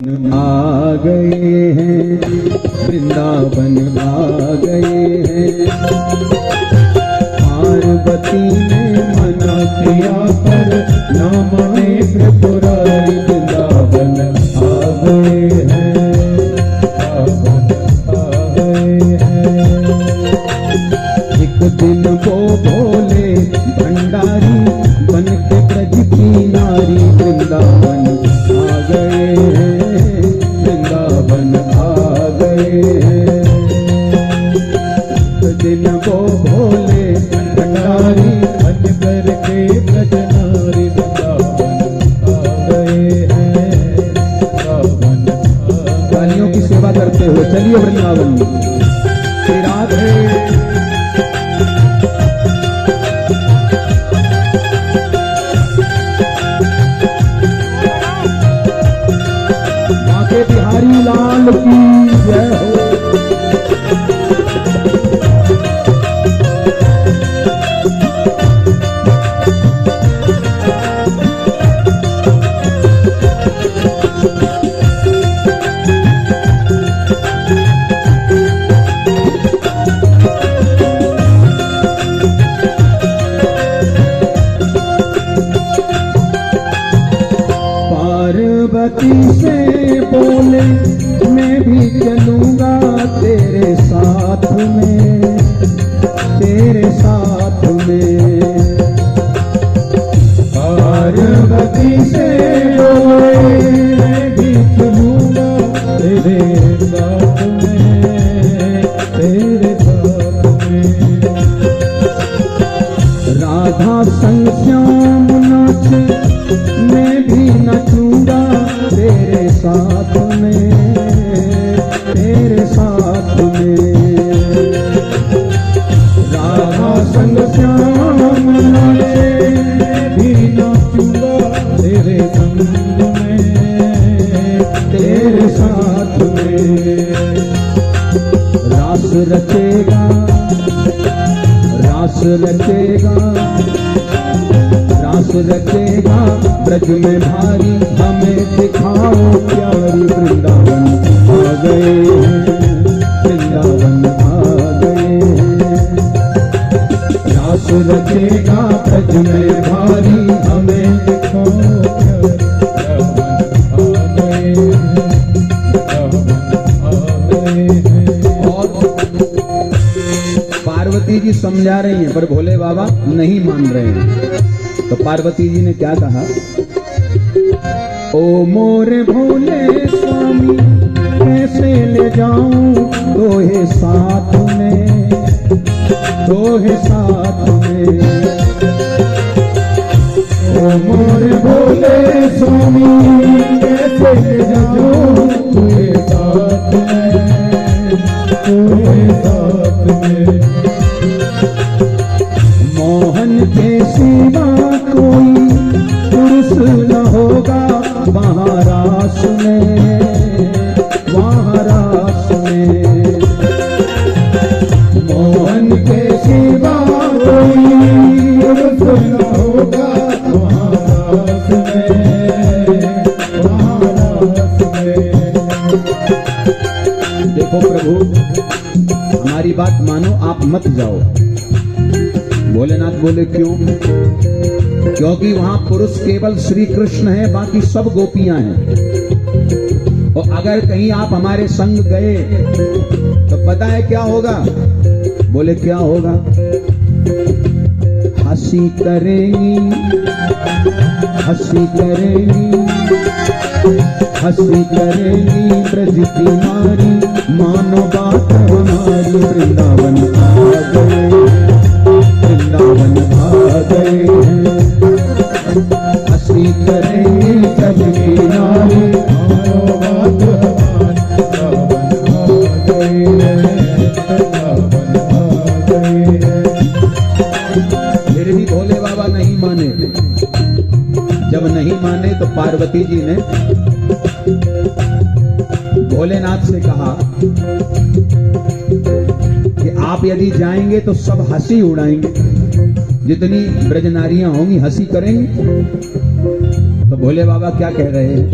आ गए हैं, वृंदावन आ गए हैं। पार्वती ने मना किया पर नाम में त्रिपुरारी, वृंदावन आ गए हैं, आ गए हैं। एक दिन वो भोले भंडारी बन के ब्रज की नारी, वृंदावन आ गए हैं, वृंदावन आ गए हैं। एक दिन वो भोले भंडारी बन करके ब्रज नारी, वृंदावन आ गए हैं, वृंदावन। गालियों की सेवा करते हुए चलिए वृंदावन। श्री राधे। बिहारी लाल की जय हो। पार्वती से बोले मैं भी चलूंगा तेरे साथ में, तेरे साथ में। पार्वती से बोले मैं भी चलूंगा तेरे साथ में, तेरे साथ में। राधा संग श्याम नाचे मैं भी नचूंगा तेरे साथ में, तेरे साथ में। राधा संग श्याम नाचे भी नाचूंगा तेरे संग में, तेरे साथ में। रास रचेगा, रास रचेगा, रास रचेगा ब्रज में भारी, हमें दिखाओ प्यारी, वृंदावन आ गए हैं, वृंदावन आ गए हैं। रास रचेगा ब्रज में भारी, हमें दिखाओ प्यारी, वृंदावन आ गए हैं, वृंदावन आ गए हैं। और पार्वती जी समझा रही हैं पर भोले बाबा नहीं मान रहे हैं। तो पार्वती जी ने क्या कहा? ओ मोरे भोले स्वामी कैसे ले जाऊं तोहे साथ में, तोहे साथ में। ओ मोरे भोले स्वामी कैसे ले जाऊं तोहे साथ में, तोहे साथ में। मोहन के सिवा कोई पुरुष न होगा वहाँ रास में, वहाँ रास में। मोहन के सिवा कोई पुरुष न होगा वहाँ रास में, वहाँ रास में। देखो प्रभु हमारी बात मानो, आप मत जाओ। भोलेनाथ बोले क्यों? क्योंकि वहां पुरुष केवल श्री कृष्ण है, बाकी सब गोपियां हैं। और अगर कहीं आप हमारे संग गए तो पता है क्या होगा? बोले क्या होगा? हंसी करेंगी, हंसी करेंगी, हंसी करेंगी ब्रज की नारी, मानो बात हमारी, वृंदावन आ गए, वृंदावन आ गए हैं। हंसी करेंगे ब्रज की नारी, मानो बात हमारी, वृंदावन आ गए हैं, वृंदावन आ गए हैं। फिर भी भोले बाबा नहीं माने। जब नहीं माने तो पार्वती जी ने भोलेनाथ से कहा कि आप यदि जाएंगे तो सब हंसी उड़ाएंगे, जितनी ब्रजनारियां होंगी हंसी करेंगी। तो भोले बाबा क्या कह रहे हैं?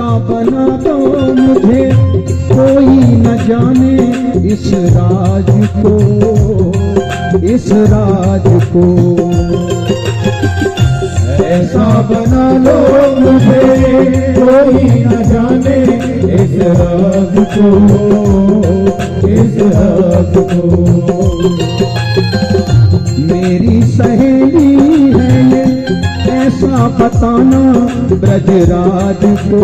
ऐसा बना दो मुझे कोई न जाने इस राज को, इस राज को। ऐसा बना लो मुझे कोई न जाने इस राज को, इस राज को। मेरी सहेली है ये ऐसा बताना ब्रजराज को,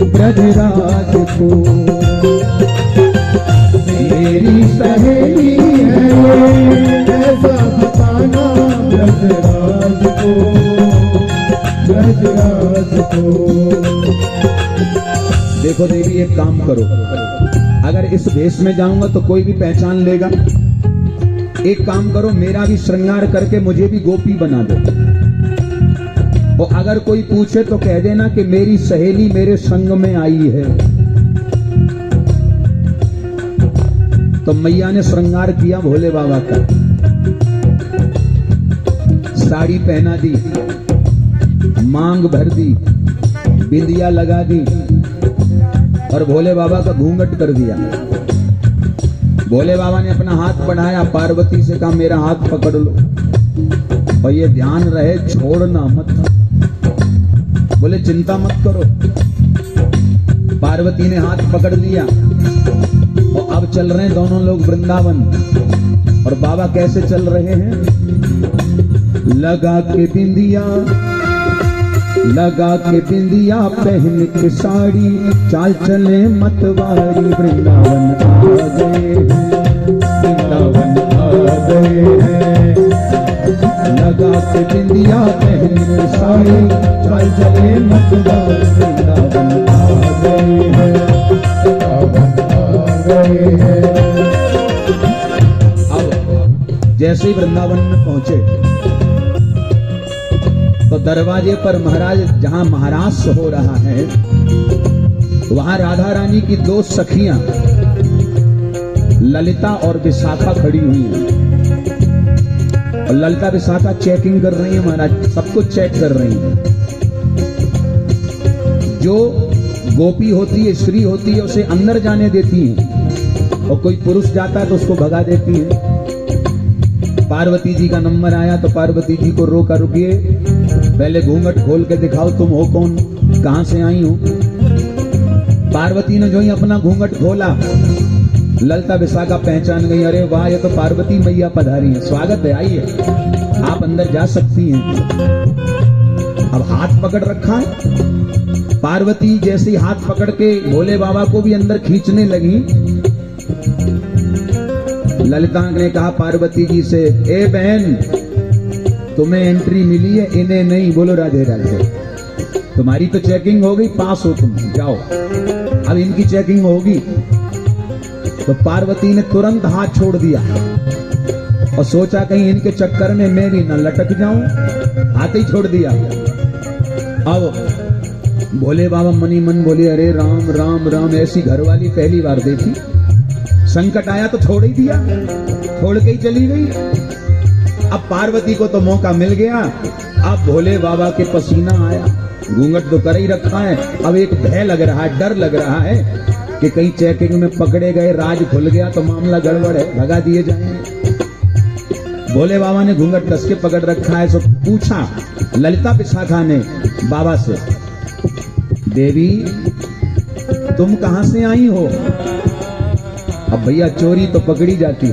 ब्रजराज को। मेरी सहेली है ये ऐसा बताना ब्रजराज को, ब्रजराज को। देखो देवी एक काम करो, अगर इस भेष में जाऊंगा तो कोई भी पहचान लेगा। एक काम करो, मेरा भी श्रृंगार करके मुझे भी गोपी बना दो, और अगर कोई पूछे तो कह देना कि मेरी सहेली मेरे संग में आई है। तो मैया ने श्रृंगार किया भोले बाबा का, साड़ी पहना दी, मांग भर दी, बिंदिया लगा दी और भोले बाबा का घूंघट कर दिया। भोले बाबा ने अपना हाथ बढ़ाया, पार्वती से कहा मेरा हाथ पकड़ लो और ये ध्यान रहे छोड़ना मत। बोले चिंता मत करो। पार्वती ने हाथ पकड़ लिया और अब चल रहे हैं दोनों लोग वृंदावन। और बाबा कैसे चल रहे हैं? लगा के बिंदिया, लगा के बिंदिया, पहन के साड़ी, चाल चले मतवारी, वृंदावन आ गए हैं, वृंदावन आ गए हैं। लगा के बिंदिया, पहन के साड़ी, चाल चले मतवारी, वृंदावन आ गए हैं, वृंदावन आ गए हैं। अब जैसे ही वृंदावन में पहुंचे तो दरवाजे पर महाराज, जहां महाराज हो रहा है, वहां राधा रानी की दो सखियां ललिता और विशाखा खड़ी हुई हैं। और ललिता विशाखा चेकिंग कर रही है महाराज, सब कुछ चेक कर रही है। जो गोपी होती है, स्त्री होती है, उसे अंदर जाने देती है और कोई पुरुष जाता है तो उसको भगा देती है। पार्वती जी का नंबर आया तो पार्वती जी को रोका, रुकिए पहले घूंघट खोल के दिखाओ, तुम हो कौन, कहां से आई हो। पार्वती ने जो ही अपना घूंघट खोला, ललिता विशाखा पहचान गई, अरे वाह ये तो पार्वती मैया पधारी है, स्वागत है, आइए आप अंदर जा सकती हैं। अब हाथ पकड़ रखा है। पार्वती जैसे ही हाथ पकड़ के भोले बाबा को भी अंदर खींचने लगी, ललिता ने कहा पार्वती जी से, ए बहन तुम्हें एंट्री मिली है, इन्हें नहीं। बोलो राधे राधे। तुम्हारी तो चेकिंग हो गई, पास हो तुम, जाओ। अब इनकी चेकिंग होगी। तो पार्वती ने तुरंत हाथ छोड़ दिया और सोचा कहीं इनके चक्कर में मैं भी न लटक जाऊं, हाथ ही छोड़ दिया। अब भोले बाबा मनी मन बोले, अरे राम राम राम, ऐसी घरवाली पहली बार देखी। संकट आया तो छोड़ ही दिया, छोड़ के ही चली गई। अब पार्वती को तो मौका मिल गया। अब भोले बाबा के पसीना आया, घूंघट तो कर ही रखा है, अब एक भय लग रहा है, डर लग रहा है कि कहीं चेकिंग में पकड़े गए, राज खुल गया तो मामला गड़बड़ है, भगा दिए जाएंगे। भोले बाबा ने घूंघट कस के पकड़ रखा है। तो पूछा ललिता विशाखा ने बाबा से, देवी तुम कहां से आई हो? अब भैया चोरी तो पकड़ी जाती।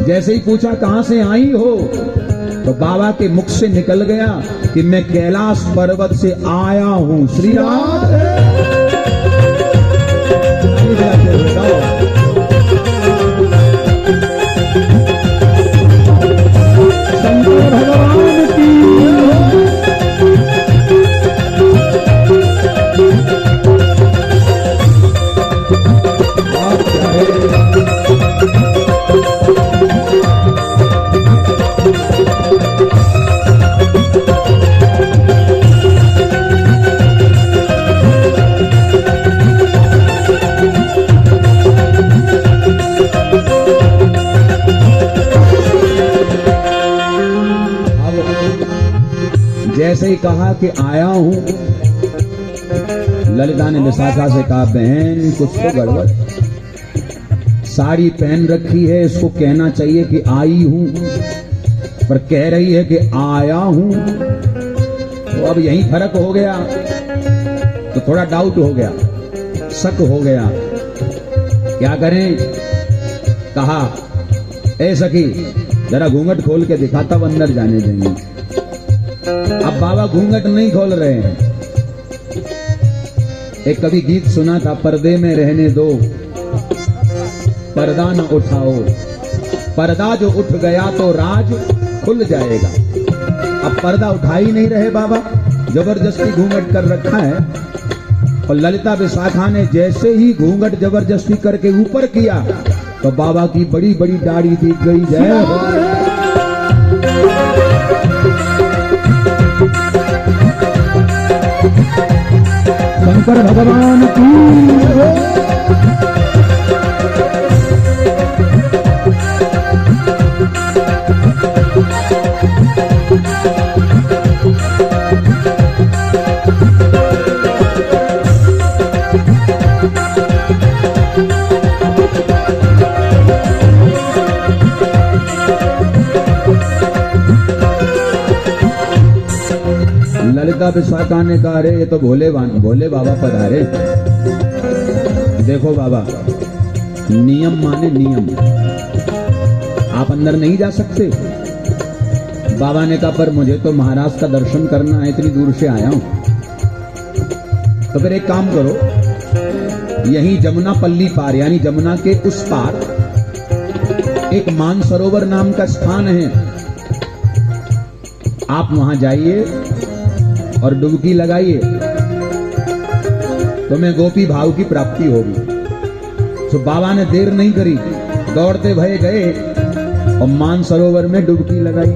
जैसे ही पूछा कहां से आई हो, तो बाबा के मुख से निकल गया कि मैं कैलाश पर्वत से आया हूं। श्री राम। शंकर भगवान की जैसे ही कहा कि आया हूं, ललिता ने विशाखा से कहा, बहन कुछ तो गड़बड़, साड़ी पहन रखी है, इसको कहना चाहिए कि आई हूं, पर कह रही है कि आया हूं। तो अब यही फर्क हो गया, तो थोड़ा डाउट हो गया, शक हो गया, क्या करें। कहा, ए सखी जरा घूंघट खोल के दिखा, तब अंदर जाने देंगे। अब बाबा घूंघट नहीं खोल रहे हैं। एक कभी गीत सुना था, पर्दे में रहने दो पर्दा न उठाओ, पर्दा जो उठ गया तो राज खुल जाएगा। अब पर्दा उठा ही नहीं रहे बाबा, जबरदस्ती घूंघट कर रखा है। और ललिता विशाखा ने जैसे ही घूंघट जबरदस्ती करके ऊपर किया तो बाबा की बड़ी बड़ी दाढ़ी दिख गई। जय शंकर भगवान की। ललिता विशाखा ने कहा, अरे ये तो भोले बाबा पधारे। देखो बाबा, नियम माने नियम, आप अंदर नहीं जा सकते। बाबा ने कहा, पर मुझे तो महाराज का दर्शन करना है, इतनी दूर से आया हूं। तो फिर एक काम करो, यहीं जमुना पल्ली पार यानी जमुना के उस पार एक मानसरोवर नाम का स्थान है, आप वहां जाइए और डुबकी लगाइए, तुम्हें गोपी भाव की प्राप्ति होगी। तो बाबा ने देर नहीं करी, दौड़ते भये गए और मानसरोवर में डुबकी लगाई।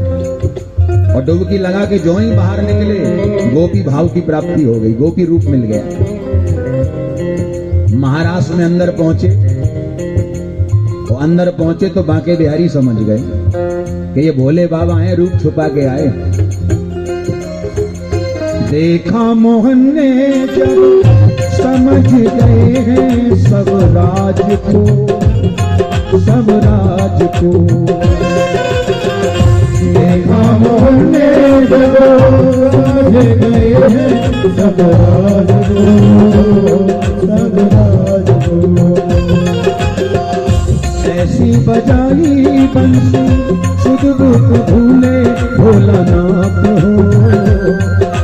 और डुबकी लगा के जो ही बाहर निकले, गोपी भाव की प्राप्ति हो गई, गोपी रूप मिल गया। महाराष्ट्र में अंदर पहुंचे, और अंदर पहुंचे तो बांके बिहारी समझ गए कि ये भोले बाबा हैं, रूप छुपा के आए। देखा मोहन ने जब समझ गए हैं सब राज को, सब राज को। देखा मोहन ने जब समझ गए हैं सब राज को, सब राज को। ऐसी बजाई बंसी सुध बुध भूले भोलानाथ हो,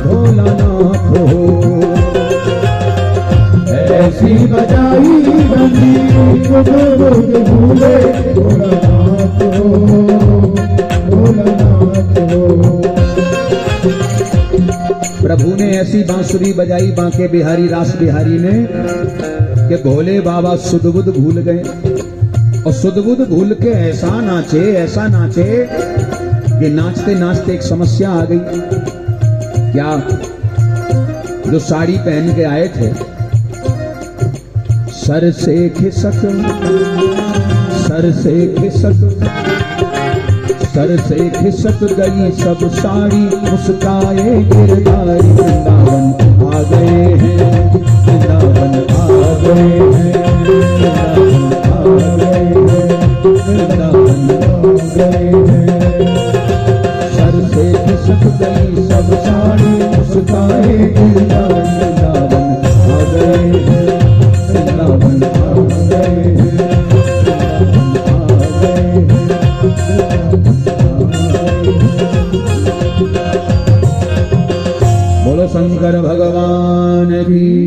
भोलानाथ हो। ऐसी बजाई बंसी सुध बुध भूले भोलानाथ हो, भोलानाथ हो। प्रभु ने ऐसी बांसुरी बजाई बांके बिहारी रास बिहारी ने कि भोले बाबा सुध बुध भूल गए। और सुध बुध भूल के ऐसा नाचे कि नाचते नाचते एक समस्या आ गई। क्या? जो साड़ी पहन के आए थे, सर से खिसक, सर से खिसक, सर से खिसक गई सब साड़ी, मुस्काए गिरधारी। वृंदावन आ गए हैं, वृंदावन आ गए हैं, वृंदावन आ गए हैं। सर से खिसक गई सब साड़ी, मुस्काए गिरधारी। वृंदावन आ गए हैं, वृंदावन आ गए हैं, वृंदावन आ गए हैं। बोलो शंकर भगवान की।